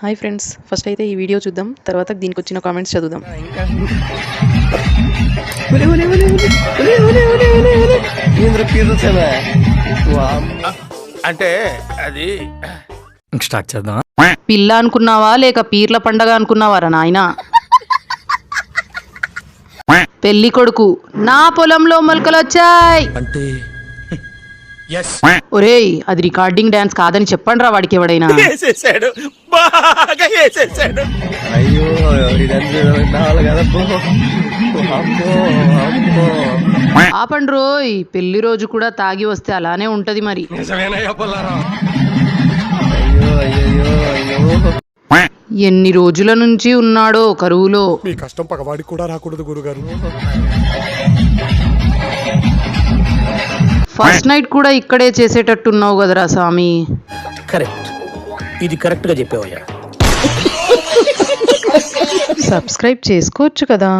Hi friends, first అయితే ఈ video చూద్దాం, తర్వాత దీనికి వచ్చిన కామెంట్స్ చదువుదాం. అంటే అది స్టార్ట్ చేద్దాం. పిల్ల అనుకున్నావా లేక పీర్ల పండగ అనుకున్నావారా నాయనా? పెళ్లి కొడుకు, నా పొలంలో మొలకలొచ్చాయి అంటే ఒరేయ్, అది రికార్డింగ్ డాన్స్ కాదని చెప్పండి రా వాడికి ఎవడైనా. వేసేసాడు, బాగా వేసేసాడు. అయ్యో ఆపండి రోయ్, పెళ్లి రోజు కూడా తాగి వస్తే అలానే ఉంటది మరి. ఎన్ని రోజుల నుంచి ఉన్నాడో కరువులో. మీ కష్టం పగవాడికి కూడా రాకూడదు గురుగారు. ఫస్ట్ నైట్ కూడా ఇక్కడే చేసేటట్టున్నావు కదరా స్వామి. కరెక్ట్, ఇది కరెక్ట్ గా చెప్పావయ్యా. సబ్స్క్రైబ్ చేసుకోవచ్చు కదా.